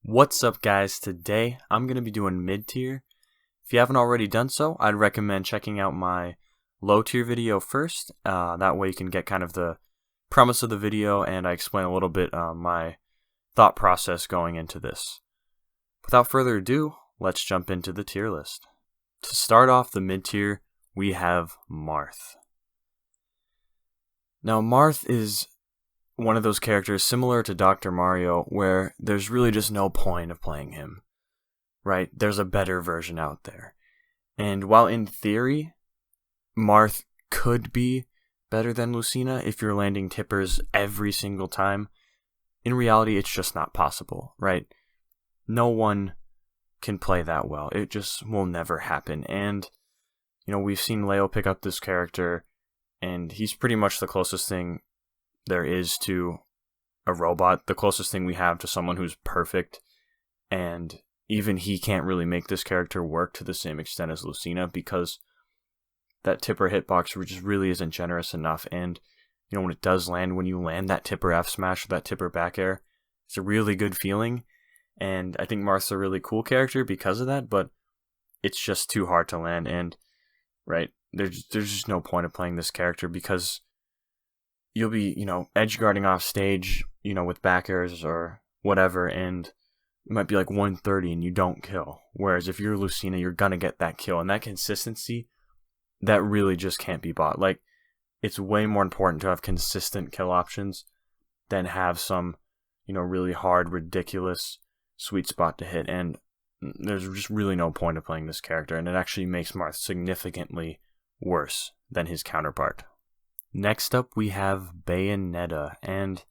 What's up, guys? Today I'm going to be doing mid-tier. If you haven't already done so, I'd recommend checking out my low-tier video first. That way you can get kind of the premise of the video, and I explain a little bit my thought process going into this. Without further ado, let's jump into the tier list. To start off the mid-tier, we have Marth. Now, Marth is one of those characters similar to Dr. Mario where there's really just no point of playing him, right? There's a better version out there. And while in theory, Marth could be better than Lucina if you're landing tippers every single time, in reality, it's just not possible, right? No one can play that well. It just will never happen. And, we've seen Leo pick up this character, and he's pretty much the closest thing there is to a robot, the closest thing we have to someone who's perfect, and even he can't really make this character work to the same extent as Lucina because that tipper hitbox just really isn't generous enough. And when it does land, when you land that tipper F smash or that tipper back air, it's a really good feeling. And I think Marth's a really cool character because of that, but it's just too hard to land. And there's just no point of playing this character because you'll be, edge guarding off stage, with back airs or whatever, and it might be like 130 and you don't kill. Whereas if you're Lucina, you're gonna get that kill, and that consistency, that really just can't be bought. Like, it's way more important to have consistent kill options than have some, really hard, ridiculous sweet spot to hit. And there's just really no point of playing this character, and it actually makes Marth significantly worse than his counterpart. Next up, we have Bayonetta, and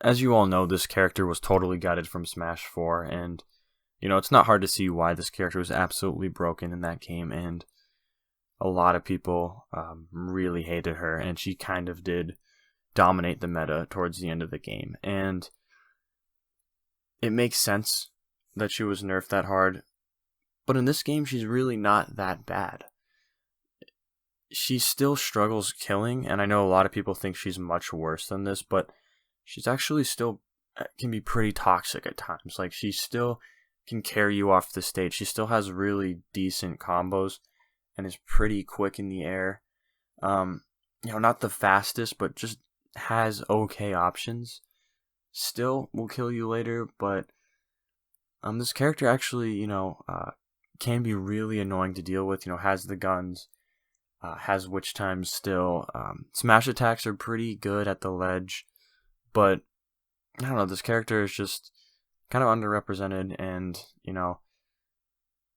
as you all know, this character was totally gutted from Smash 4, and, it's not hard to see why this character was absolutely broken in that game, and a lot of people really hated her, and she kind of did dominate the meta towards the end of the game, and it makes sense that she was nerfed that hard, but in this game, she's really not that bad. She still struggles killing, and I know a lot of people think she's much worse than this, but she's actually still can be pretty toxic at times. Like, she still can carry you off the stage. She still has really decent combos and is pretty quick in the air. Not the fastest, but just has okay options. Still will kill you later, but this character actually, can be really annoying to deal with. Has the guns. Has witch times still. Smash attacks are pretty good at the ledge, but I don't know, this character is just kind of underrepresented, and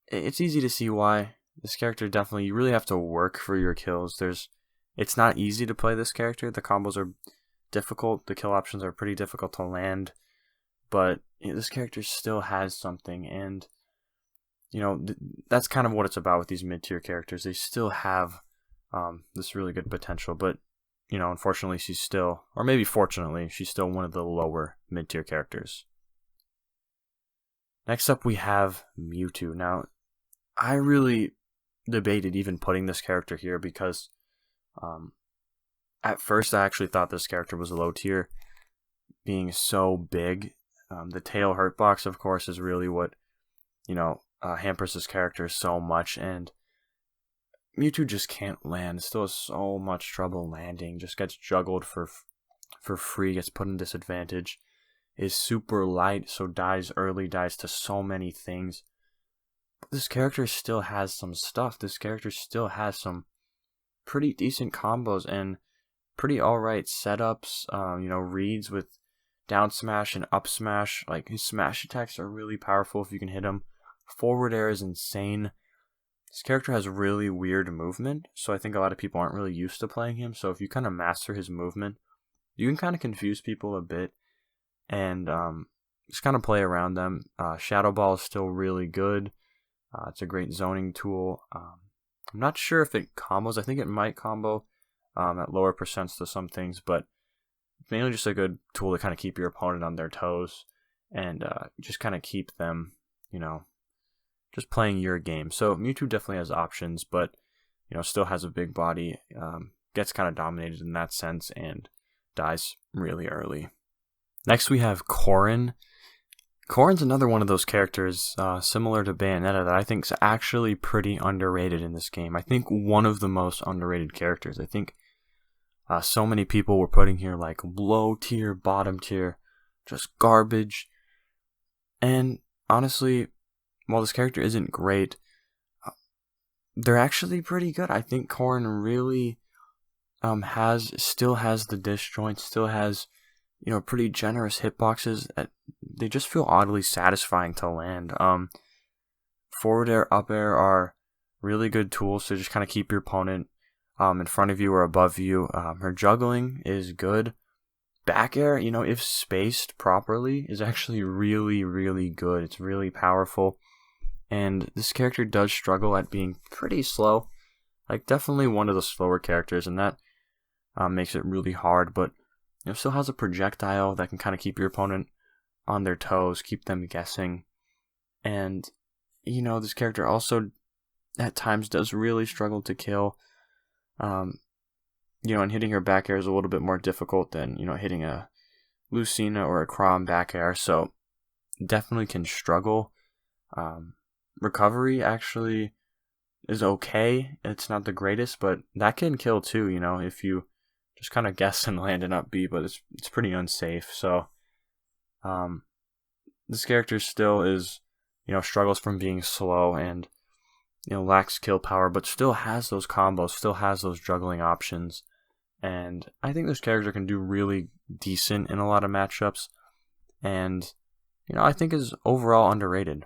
it's easy to see why. This character definitely, you really have to work for your kills. It's not easy to play this character. The combos are difficult, the kill options are pretty difficult to land, but this character still has something, and that's kind of what it's about with these mid-tier characters. They still have this really good potential, but unfortunately she's still, or maybe fortunately, she's still one of the lower mid-tier characters. Next up, we have Mewtwo. Now, I really debated even putting this character here because at first I actually thought this character was a low tier, being so big. The tail hurt box, of course, is really what hampers this character so much, and Mewtwo just can't land. Still has so much trouble landing. Just gets juggled for free. Gets put in disadvantage. Is super light, so dies early. Dies to so many things. But this character still has some stuff. This character still has some pretty decent combos and pretty alright setups. Reads with down smash and up smash. Like, his smash attacks are really powerful if you can hit them. Forward air is insane. This character has really weird movement, so I think a lot of people aren't really used to playing him. So if you kind of master his movement, you can kind of confuse people a bit and just kind of play around them. Shadow Ball is still really good. It's a great zoning tool. I'm not sure if it combos. I think it might combo at lower percents to some things, but it's mainly just a good tool to kind of keep your opponent on their toes and just kind of keep them, just playing your game. So Mewtwo definitely has options, but still has a big body, gets kind of dominated in that sense, and dies really early. Next we have Corrin. Corrin's another one of those characters, similar to Bayonetta, that I think is actually pretty underrated in this game. I think one of the most underrated characters. I think so many people were putting here like low tier, bottom tier, just garbage. And honestly, while this character isn't great, they're actually pretty good. I think Corrin really still has the disjoint, still has pretty generous hitboxes. They just feel oddly satisfying to land. Forward air, up air are really good tools to just kind of keep your opponent in front of you or above you. Her juggling is good. Back air, if spaced properly, is actually really, really good. It's really powerful. And this character does struggle at being pretty slow. Like, definitely one of the slower characters, and that makes it really hard. But still has a projectile that can kind of keep your opponent on their toes, keep them guessing. And, this character also at times does really struggle to kill. And hitting her back air is a little bit more difficult than, hitting a Lucina or a Chrom back air. So definitely can struggle. Recovery actually is okay. It's not the greatest, but that can kill too, if you just kind of guess and land an up B, but it's pretty unsafe. So this character still is, struggles from being slow and, lacks kill power, but still has those combos, still has those juggling options. And I think this character can do really decent in a lot of matchups. And, I think is overall underrated.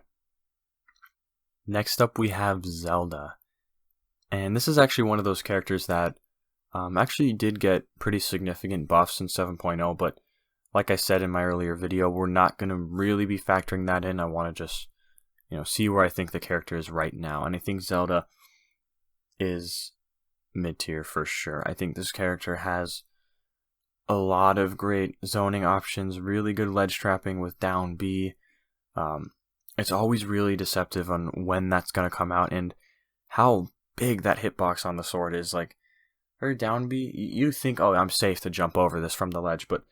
Next up, we have Zelda. And this is actually one of those characters that actually did get pretty significant buffs in 7.0, but like I said in my earlier video, we're not going to really be factoring that in. I want to just, see where I think the character is right now. And I think Zelda is mid-tier for sure. I think this character has a lot of great zoning options, really good ledge trapping with down B. It's always really deceptive on when that's going to come out and how big that hitbox on the sword is. Like, her down B, you think, oh, I'm safe to jump over this from the ledge, but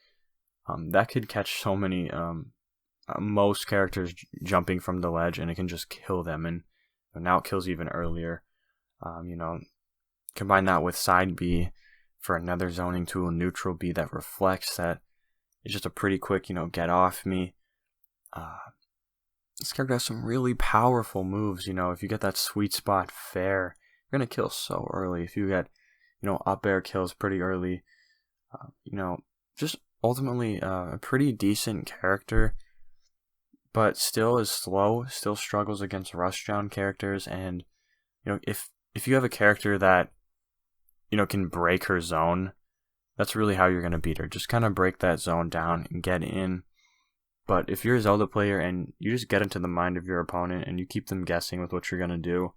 that could catch so many, most characters jumping from the ledge, and it can just kill them, and now it kills even earlier. Combine that with side B for another zoning tool, neutral B that reflects that. It's just a pretty quick, get off me. This character has some really powerful moves. If you get that sweet spot fair, you're going to kill so early. If you get, up air kills pretty early, just ultimately a pretty decent character, but still is slow, still struggles against rush down characters. And, if you have a character that, can break her zone, that's really how you're going to beat her. Just kind of break that zone down and get in. But if you're a Zelda player and you just get into the mind of your opponent and you keep them guessing with what you're going to do,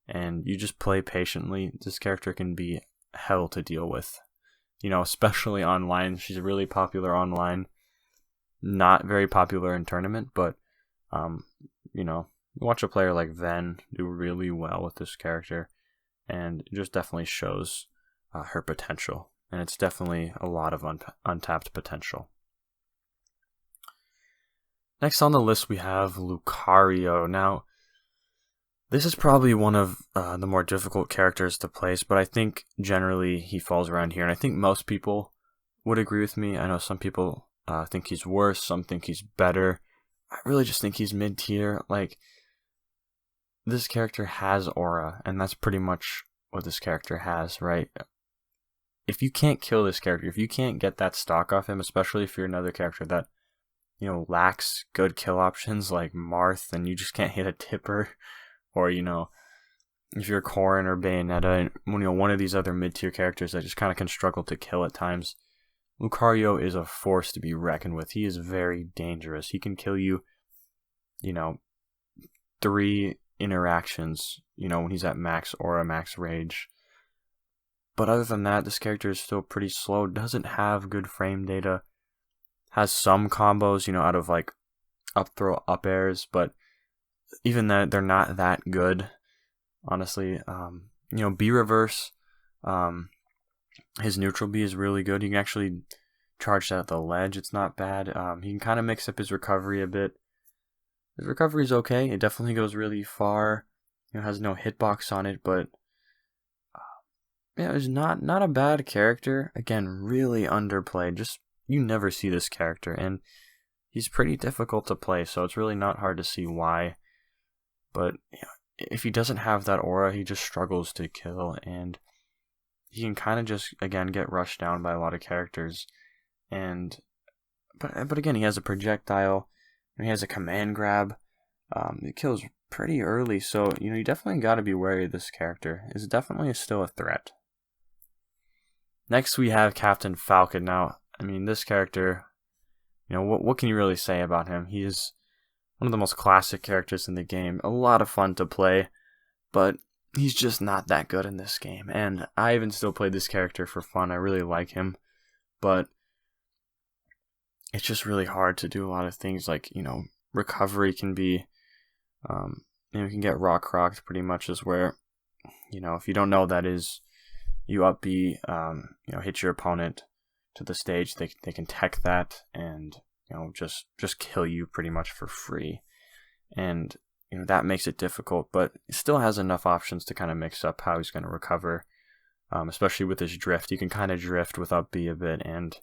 and you just play patiently, this character can be hell to deal with. Especially online. She's really popular online. Not very popular in tournament, but, you watch a player like Ven do really well with this character, and it just definitely shows her potential. And it's definitely a lot of untapped potential. Next on the list, we have Lucario. Now, this is probably one of the more difficult characters to place, but I think generally he falls around here, and I think most people would agree with me. I know some people think he's worse, some think he's better. I really just think he's mid-tier. Like, this character has aura, and that's pretty much what this character has, right? If you can't kill this character, if you can't get that stock off him, especially if you're another character that lacks good kill options like Marth, and you just can't hit a tipper, or if you're Corrin or Bayonetta, and one of these other mid-tier characters that just kind of can struggle to kill at times, Lucario is a force to be reckoned with. He is very dangerous. He can kill you, 3 interactions, when he's at max aura, max rage. But other than that, this character is still pretty slow, doesn't have good frame data, has some combos, out of like up throw, up airs, but even that, they're not that good, honestly. B reverse, his neutral B is really good. He can actually charge that at the ledge. It's not bad. He can kind of mix up his recovery a bit. His recovery is okay. It definitely goes really far. Has no hitbox on it, but yeah, it's not a bad character. Again, really underplayed. Just you never see this character, and he's pretty difficult to play, so it's really not hard to see why. But if he doesn't have that aura, he just struggles to kill, and he can kind of just again get rushed down by a lot of characters. And but again, he has a projectile, and he has a command grab. It kills pretty early, so you definitely got to be wary of this character. It's definitely still a threat. Next, we have Captain Falcon. Now, this character, what can you really say about him? He is one of the most classic characters in the game. A lot of fun to play, but he's just not that good in this game. And I even still play this character for fun. I really like him, but it's just really hard to do a lot of things. Like, recovery can be, you can get rock rocked pretty much, is where, if you don't know what that is, you up B, hit your opponent to the stage. They can tech that and just kill you pretty much for free, and that makes it difficult. But it still has enough options to kind of mix up how he's going to recover, especially with his drift. You can kind of drift with up B a bit and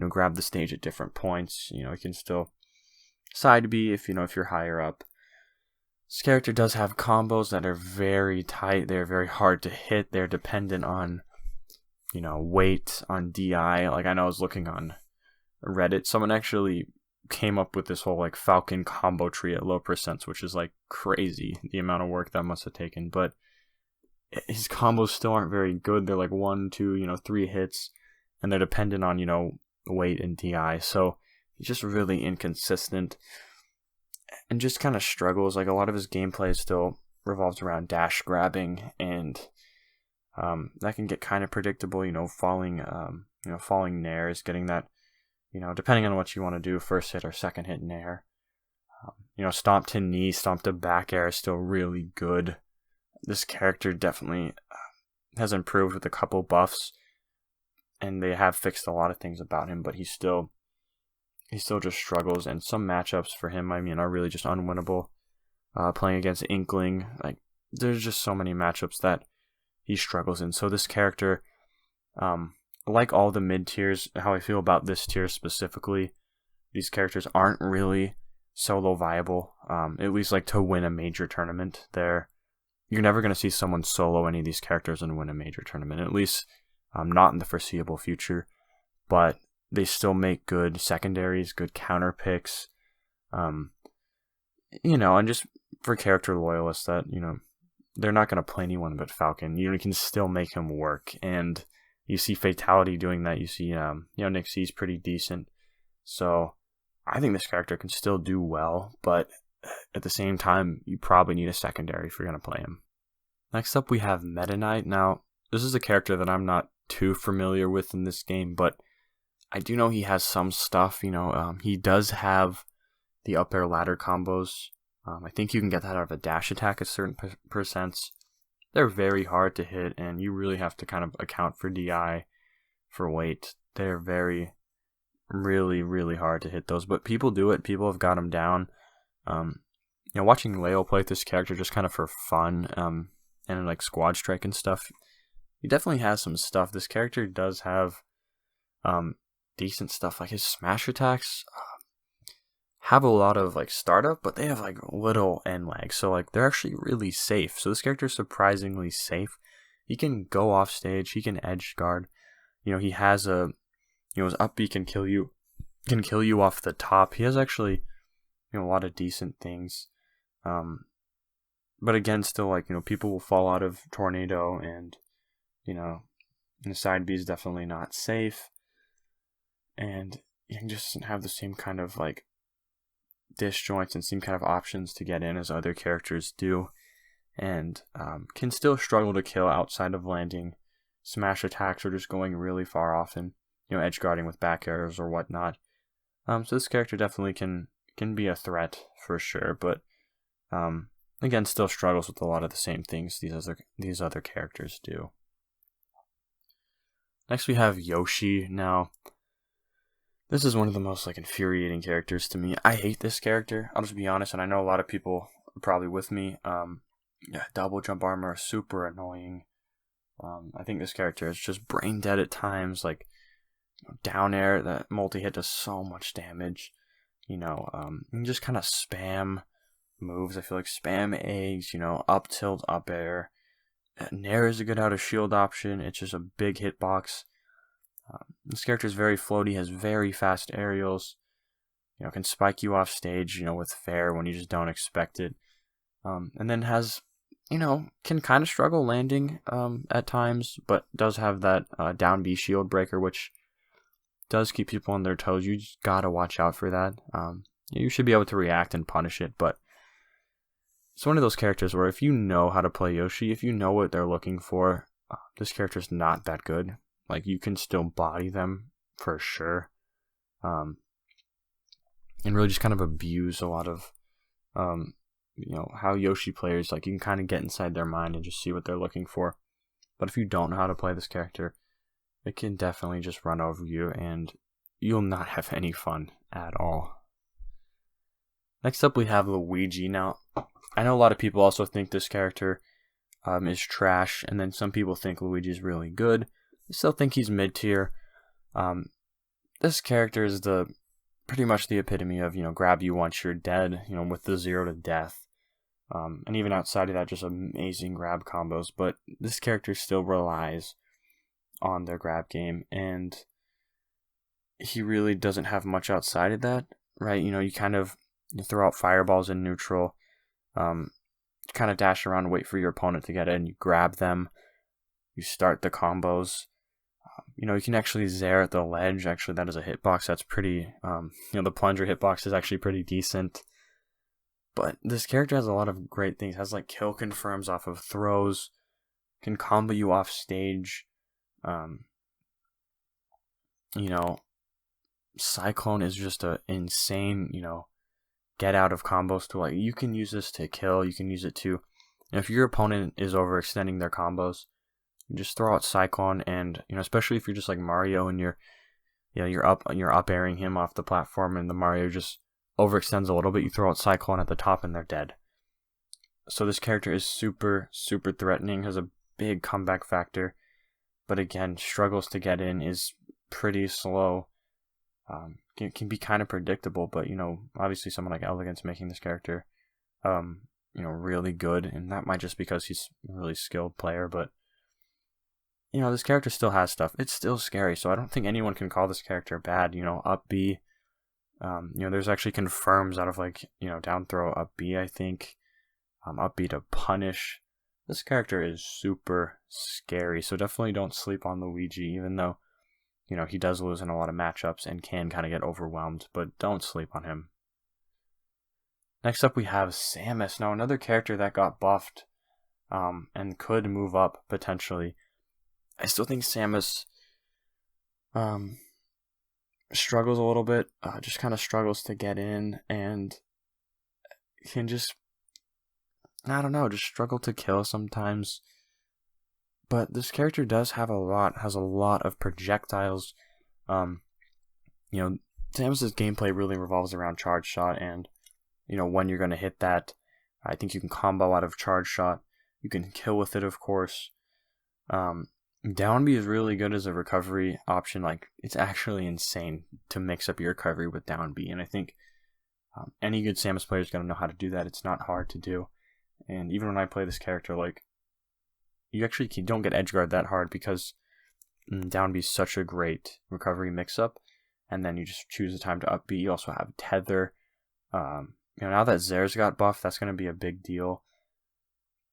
grab the stage at different points. You can still side B if you're higher up. This character does have combos that are very tight. They're very hard to hit. They're dependent on, weight, on DI. Like, I know I was looking on Reddit. Someone actually came up with this whole, Falcon combo tree at low percents, which is, crazy, the amount of work that must have taken. But his combos still aren't very good. They're 1, 2, 3 hits, and they're dependent on, weight and DI. So he's just really inconsistent and just kind of struggles. A lot of his gameplay still revolves around dash grabbing, and that can get kind of predictable. Falling nairs, getting that, depending on what you want to do, first hit or second hit nair. Stomp to knee, stomp to back air is still really good. This character definitely has improved with a couple buffs, and they have fixed a lot of things about him, but he still just struggles, and some matchups for him, are really just unwinnable. Playing against Inkling, there's just so many matchups that he struggles in. So this character, like all the mid tiers, how I feel about this tier specifically, these characters aren't really solo viable. At least to win a major tournament, you're never going to see someone solo any of these characters and win a major tournament. At least not in the foreseeable future. But they still make good secondaries, good counter picks, and just for character loyalists that, they're not going to play anyone but Falcon. You can still make him work, and you see Fatality doing that. You see, Nick C's pretty decent. So I think this character can still do well, but at the same time, you probably need a secondary if you're going to play him. Next up, we have Meta Knight. Now, this is a character that I'm not too familiar with in this game, but I do know he has some stuff. He does have the up air ladder combos. I think you can get that out of a dash attack at certain percents. They're very hard to hit, and you really have to kind of account for DI, for weight. They're very, really, really hard to hit those, but people do it. People have got him down. Watching Leo play this character just kind of for fun, and squad strike and stuff, he definitely has some stuff. This character does have decent stuff. His smash attacks have a lot of startup, but they have little end lag, so they're actually really safe. So this character is surprisingly safe. He can go off stage, he can edge guard. He has his up B can kill you off the top. He has actually a lot of decent things, but again, still people will fall out of Tornado, and the side B is definitely not safe. And he just doesn't have the same kind of disjoints and same kind of options to get in as other characters do, and can still struggle to kill outside of landing smash attacks or just going really far off and edge guarding with back airs or whatnot. So this character definitely can be a threat for sure, but again, still struggles with a lot of the same things these other characters do. Next, we have Yoshi. Now, This is one of the most like infuriating characters to me. I hate this character. I'll just be honest, and I know a lot of people are probably with me. Yeah, double jump armor is super annoying. I think this character is just brain dead at times. Like down air, that multi hit does so much damage. You can just kind of spam moves. I feel like spam eggs. Up tilt, up air. Nair is a good out of shield option. It's just a big hitbox. This character is very floaty, has very fast aerials. Can spike you off stage, with fair when you just don't expect it. And then has, can kind of struggle landing at times, but does have that down B shield breaker, which does keep people on their toes. You just gotta watch out for that. You should be able to react and punish it, but it's one of those characters where if you know how to play Yoshi, if you know what they're looking for, this character's not that good. Like, you can still body them for sure. And really just kind of abuse a lot of, how Yoshi players, like, you can kind of get inside their mind and just see what they're looking for. But if you don't know how to play this character, it can definitely just run over you and you'll not have any fun at all. Next up, we have Luigi. Now, I know a lot of people also think this character is trash, and then some people think Luigi is really good. I still think he's mid-tier. This character is pretty much the epitome of, grab you once you're dead, with the 0 to death. And even outside of that, just amazing grab combos. But this character still relies on their grab game, and he really doesn't have much outside of that, right? You kind of throw out fireballs in neutral, kind of dash around, wait for your opponent to get it, and you grab them. You start the combos. You can actually zare at the ledge. Actually, that is a hitbox that's pretty, the plunger hitbox is actually pretty decent. But this character has a lot of great things. Has like kill confirms off of throws, can combo you off stage. Cyclone is just a insane, get out of combos to, like, you can use this to kill. You can use it to, if your opponent is overextending their combos, you just throw out Cyclone, and especially if you're just like Mario and you're up airing him off the platform, and the Mario just overextends a little bit, you throw out Cyclone at the top and they're dead. So this character is super, super threatening, has a big comeback factor, but again, struggles to get in, is pretty slow. Can be kind of predictable, but obviously someone like Elegance making this character really good, and that might just because he's a really skilled player, but this character still has stuff. It's still scary, so I don't think anyone can call this character bad. Up B, there's actually confirms out of down throw up B, I think. Up B to punish. This character is super scary, so definitely don't sleep on Luigi, even though he does lose in a lot of matchups and can kind of get overwhelmed, but don't sleep on him. Next up, we have Samus. Now, another character that got buffed and could move up potentially. I still think Samus struggles a little bit, just kind of struggles to get in, and can just, I don't know, just struggle to kill sometimes. But this character has a lot of projectiles. Samus's gameplay really revolves around charge shot, and when you're going to hit that, I think you can combo out of charge shot. You can kill with it, of course. Down B is really good as a recovery option. Like, it's actually insane to mix up your recovery with down B, and I think any good Samus player is going to know how to do that. It's not hard to do, and even when I play this character, you actually don't get edge guard that hard because down B is such a great recovery mix-up, and then you just choose the time to up B. You also have tether. Now that Zare's got buffed, that's going to be a big deal.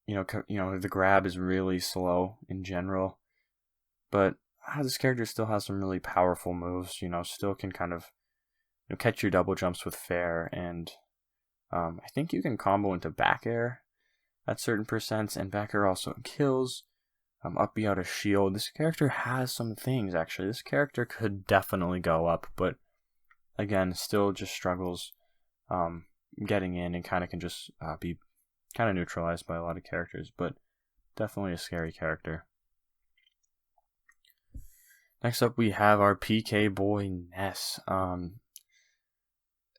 The grab is really slow in general, but this character still has some really powerful moves. Still can kind of catch your double jumps with fair, and I think you can combo into back air at certain percents, and back air also kills. Up B out of shield. This character has some things, actually. This character could definitely go up, but again, still just struggles getting in, and kind of can just be kind of neutralized by a lot of characters, but definitely a scary character. Next up, we have our PK boy, Ness.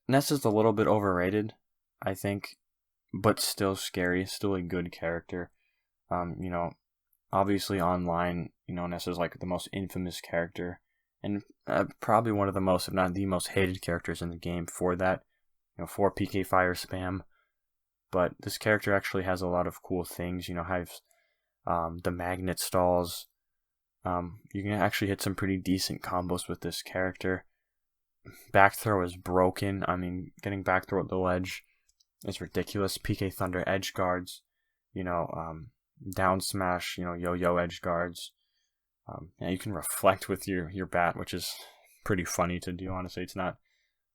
Ness is a little bit overrated, I think, but still scary. Still a good character. Obviously online, Ness is like the most infamous character, and probably one of the most, if not the most hated characters in the game for that, for PK fire spam. But this character actually has a lot of cool things. Has the magnet stalls. You can actually hit some pretty decent combos with this character. Back throw is broken. I mean, getting back throw at the ledge is ridiculous. PK Thunder edge guards, down smash, yo-yo edge guards. You can reflect with your bat, which is pretty funny to do, honestly. It's not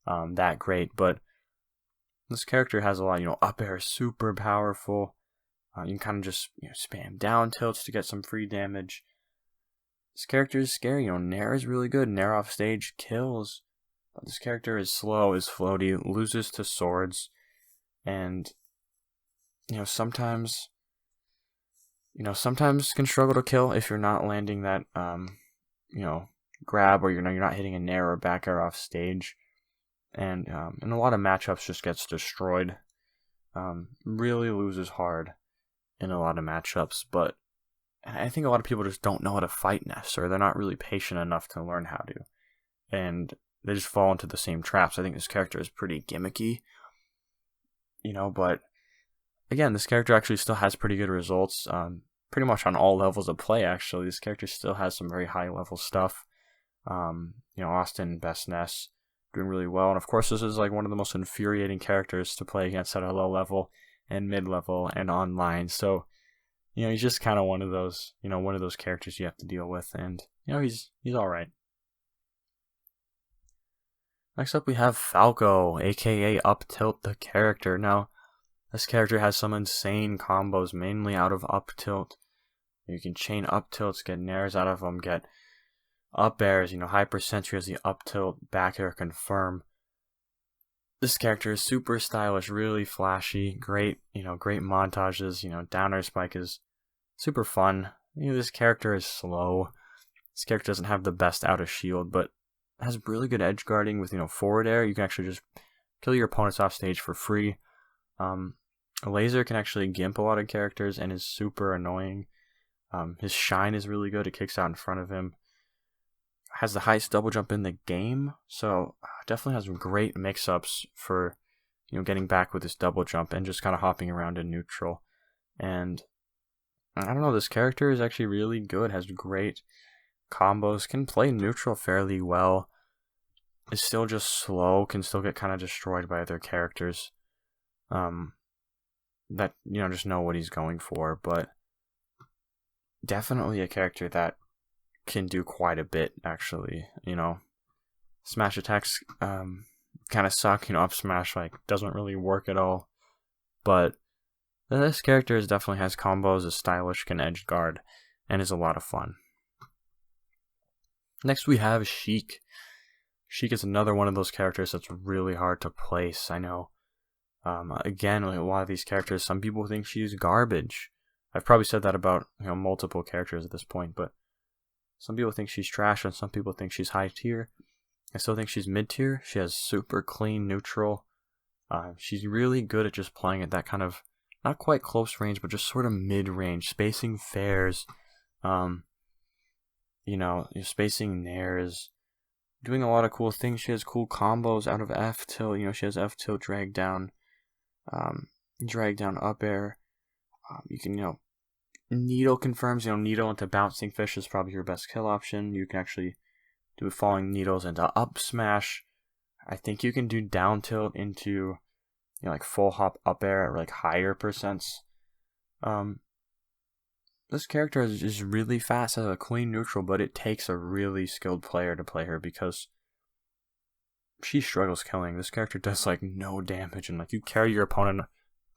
that great, but this character has a lot, up air is super powerful. You can kind of just spam down tilts to get some free damage. This character is scary. Nair is really good. Nair off stage kills. But this character is slow, is floaty, loses to swords, and sometimes can struggle to kill if you're not landing that grab, or you're not hitting a Nair or back air off stage, and in a lot of matchups just gets destroyed. Really loses hard in a lot of matchups, but I think a lot of people just don't know how to fight Ness, or they're not really patient enough to learn how to, and they just fall into the same traps. I think this character is pretty gimmicky, but again, this character actually still has pretty good results, pretty much on all levels of play, actually. This character still has some very high level stuff. Austin, best Ness, doing really well, and of course this is like one of the most infuriating characters to play against at a low level and mid level and online, so he's just kind of one of those characters you have to deal with, and he's alright. Next up we have Falco, aka Up Tilt the character. Now, this character has some insane combos, mainly out of up tilt. You can chain up tilts, get nairs out of them, get up airs, hyper sentry as the up tilt, back air confirm. This character is super stylish, really flashy, great montages, down air spike is super fun. This character is slow. This character doesn't have the best out of shield, but has really good edge guarding with, forward air. You can actually just kill your opponents off stage for free. Laser can actually gimp a lot of characters and is super annoying. His shine is really good. It kicks out in front of him. Has the highest double jump in the game, so definitely has some great mix-ups for getting back with this double jump and just kind of hopping around in neutral. And I don't know, this character is actually really good. Has great combos. Can play neutral fairly well. Is still just slow. Can still get kind of destroyed by other characters. That just know what he's going for, but definitely a character that can do quite a bit, actually. Smash attacks kind of suck. Up smash doesn't really work at all, but this character definitely has combos, is stylish, can edge guard, and is a lot of fun. Next we have Sheik. Sheik is another one of those characters that's really hard to place. I know. Again, a lot of these characters, some people think she's garbage. I've probably said that about multiple characters at this point, but some people think she's trash and some people think she's high tier. I still think she's mid tier. She has super clean neutral. She's really good at just playing at that kind of not quite close range, but just sort of mid range, spacing fairs, spacing nairs, doing a lot of cool things. She has cool combos out of F tilt. She has F tilt drag down up air. You can needle confirms. Needle into bouncing fish is probably your best kill option. You can actually do falling needles into up smash. I think you can do down tilt into full hop up air at higher percents. This character is really fast, has a clean neutral, but it takes a really skilled player to play her because she struggles killing. This character does no damage, and you carry your opponent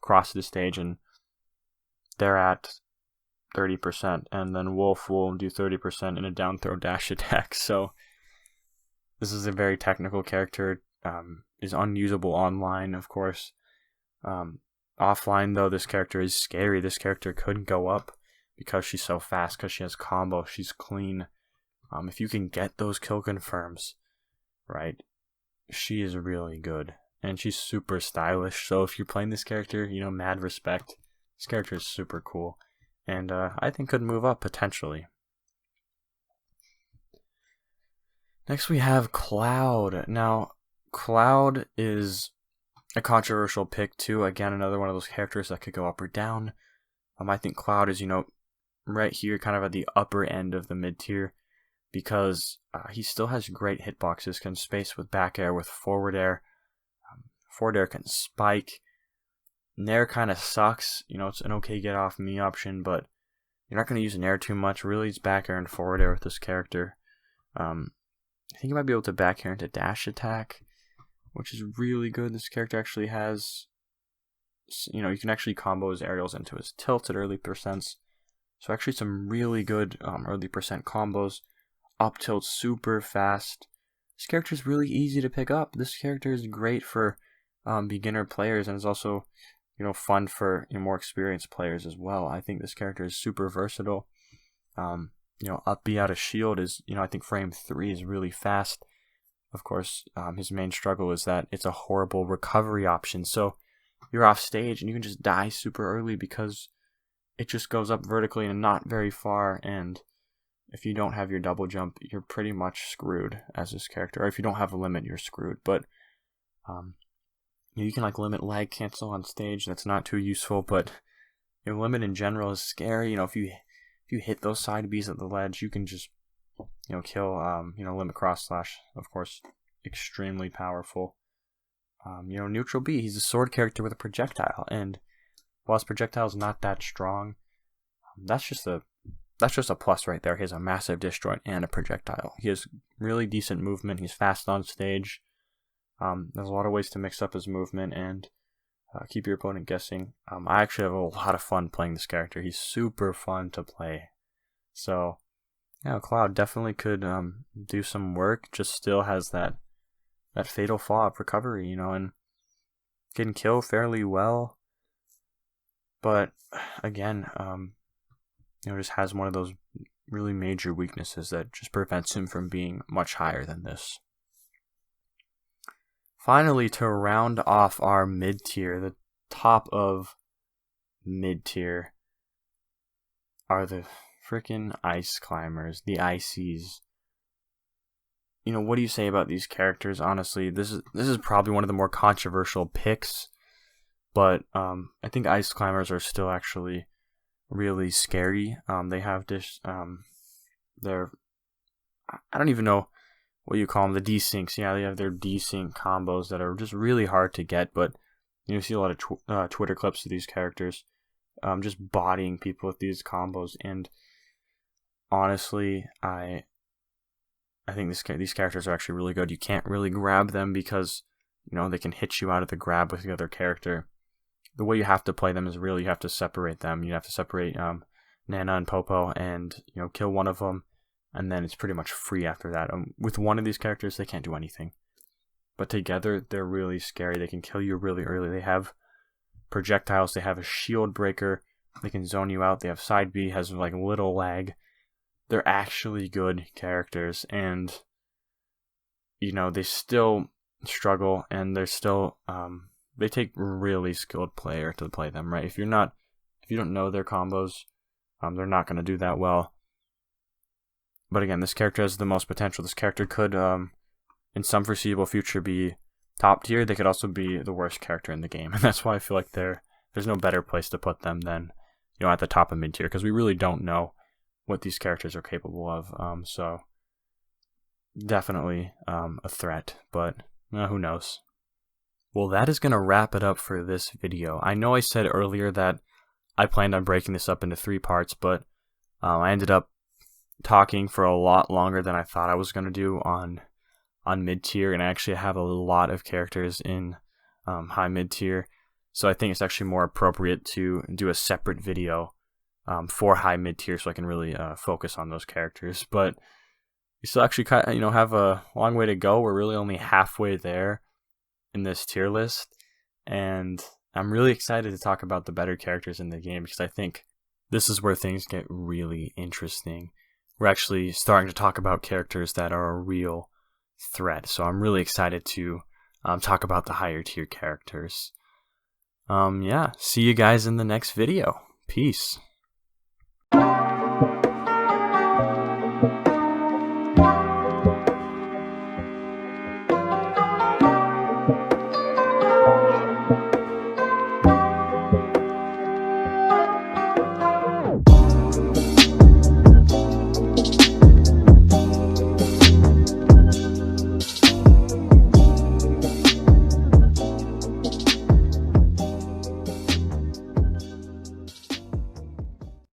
across the stage and they're at 30%, and then Wolf will do 30% in a down throw dash attack. So this is a very technical character. Is unusable online, of course. Offline though, this character is scary. This character could go up because she's so fast, because she has combo, she's clean. If you can get those kill confirms, right, she is really good. And she's super stylish, so if you're playing this character, mad respect. This character is super cool, and I think could move up potentially. Next we have Cloud. Now, Cloud is a controversial pick too. Again, another one of those characters that could go up or down. I think Cloud is, right here, kind of at the upper end of the mid tier, because he still has great hitboxes, can space with back air, with forward air. Forward air can spike. Nair kind of sucks. It's an okay get off me option, but you're not going to use Nair too much. Really, it's back air and forward air with this character. I think you might be able to back air into dash attack, which is really good. This character actually has, you can actually combo his aerials into his tilts at early percents. So actually some really good early percent combos. Up tilt super fast. This character is really easy to pick up. This character is great for beginner players, and is also fun for more experienced players as well. I think this character is super versatile. Up B out of shield is, I think frame 3 is really fast. Of course, his main struggle is that it's a horrible recovery option. So you're off stage and you can just die super early because it just goes up vertically and not very far. And if you don't have your double jump, you're pretty much screwed as this character. Or if you don't have a limit, you're screwed. But you can limit lag cancel on stage. That's not too useful, but limit in general is scary. If you hit those side Bs at the ledge, you can just kill. Limit cross slash, of course, extremely powerful. Neutral B, he's a sword character with a projectile, and while his projectile is not that strong, that's just a plus right there. He has a massive disjoint and a projectile. He has really decent movement. He's fast on stage. There's a lot of ways to mix up his movement and keep your opponent guessing. I actually have a lot of fun playing this character. He's super fun to play. So, Cloud definitely could do some work. Just still has that fatal flaw of recovery, and can kill fairly well. But again, just has one of those really major weaknesses that just prevents him from being much higher than this. Finally, to round off our mid-tier, the top of mid-tier are the freaking Ice Climbers, the ICs. What do you say about these characters? Honestly, this is probably one of the more controversial picks, but I think Ice Climbers are still actually really scary. They have this, they're, I don't even know what you call them, the desyncs. Yeah, they have their desync combos that are just really hard to get, but you see a lot of Twitter clips of these characters just bodying people with these combos, and honestly, I think these characters are actually really good. You can't really grab them because they can hit you out of the grab with the other character. The way you have to play them is really you have to separate them. You have to separate Nana and Popo and kill one of them, and then it's pretty much free after that. With one of these characters, they can't do anything. But together, they're really scary. They can kill you really early. They have projectiles. They have a shield breaker. They can zone you out. They have side B, has little lag. They're actually good characters. And, they still struggle. And they're still, they take really skilled player to play them, right? If you don't know their combos, they're not going to do that well. But again, this character has the most potential. This character could, in some foreseeable future, be top tier. They could also be the worst character in the game, and that's why I feel like there's no better place to put them than at the top of mid tier, because we really don't know what these characters are capable of. So definitely a threat, but who knows? Well, that is going to wrap it up for this video. I know I said earlier that I planned on breaking this up into 3 parts, but I ended up talking for a lot longer than I thought I was going to do on mid-tier, and I actually have a lot of characters in high mid-tier, so I think it's actually more appropriate to do a separate video for high mid-tier so I can really focus on those characters. But we still actually have a long way to go. We're really only halfway there in this tier list, and I'm really excited to talk about the better characters in the game, because I think this is where things get really interesting. we're actually starting to talk about characters that are a real threat. So I'm really excited to talk about the higher tier characters. Yeah, see you guys in the next video. Peace.